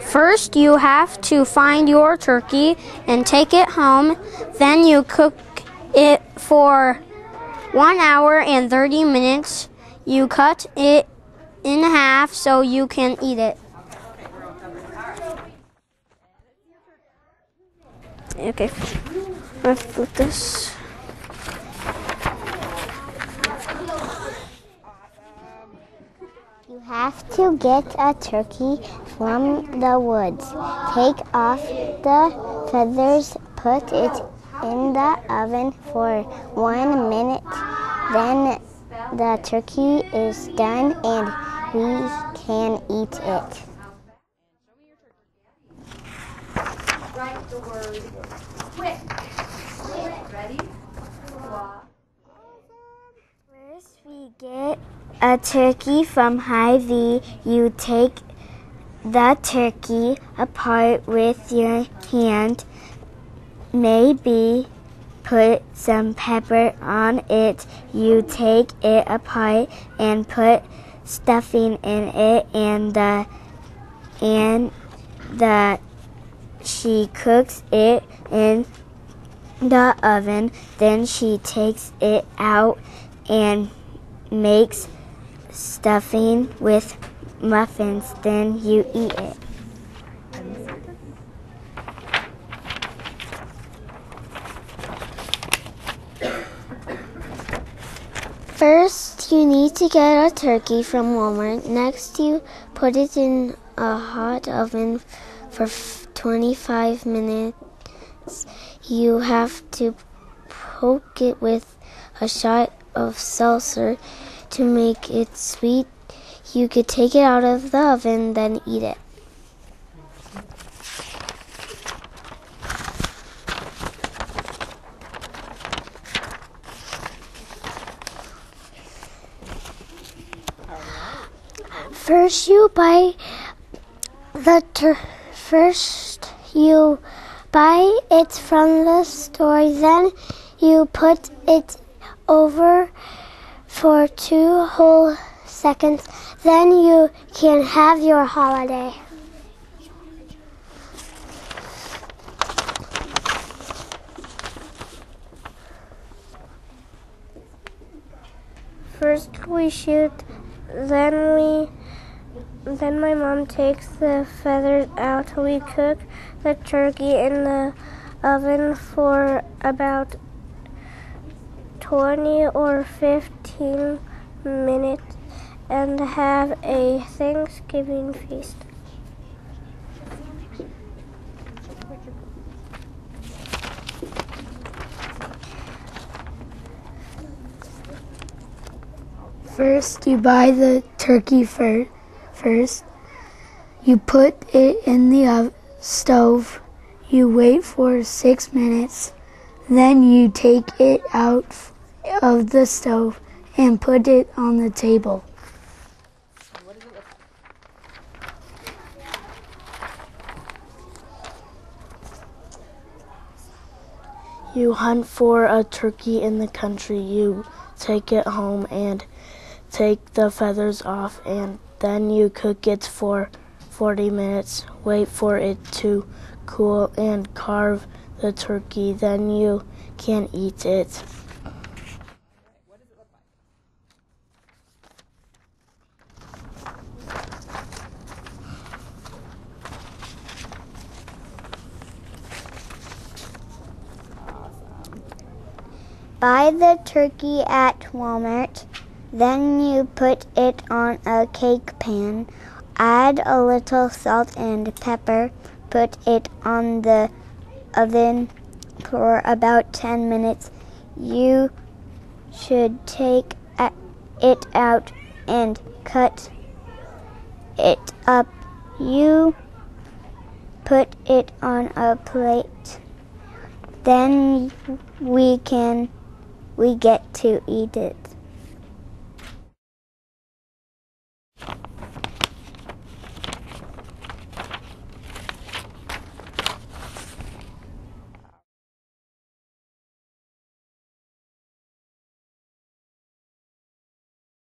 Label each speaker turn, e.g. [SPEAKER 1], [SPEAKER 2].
[SPEAKER 1] First you have to find your turkey and take it home. Then you cook it for 1 hour and 30 minutes. You cut it in half so you can eat it. Okay, let's flip this.
[SPEAKER 2] You have to get a turkey from the woods. Take off the feathers, put it in the oven for 1 minute. Then the turkey is done and we can eat it.
[SPEAKER 3] Write the word quick. Ready?
[SPEAKER 2] First, we get a turkey from Hy-Vee. You take the turkey apart with your hand. Maybe put some pepper on it. You take it apart and put stuffing in it, she cooks it in the oven. Then she takes it out and makes stuffing with muffins. Then you eat it. First, you need to get a turkey from Walmart. Next, you put it in a hot oven for 25 minutes. You have to poke it with a shot of salsa to make it sweet. You could take it out of the oven, then eat it. First, you buy it from the store. Then you put it over for 2 whole seconds. Then you can have your holiday.
[SPEAKER 1] First we shoot, then my mom takes the feathers out. We cook the turkey in the oven for about 20 or 15 minutes and have a Thanksgiving feast.
[SPEAKER 4] First, you buy the turkey first. You put it in the stove. You wait for 6 minutes. Then you take it out of the stove and put it on the table.
[SPEAKER 5] You hunt for a turkey in the country. You take it home and take the feathers off, and then you cook it for 40 minutes. Wait for it to cool and carve the turkey. Then you can eat it.
[SPEAKER 2] Buy the turkey at Walmart. Then you put it on a cake pan. Add a little salt and pepper. Put it on the oven for about 10 minutes. You should take it out and cut it up. You put it on a plate. Then we get to eat it.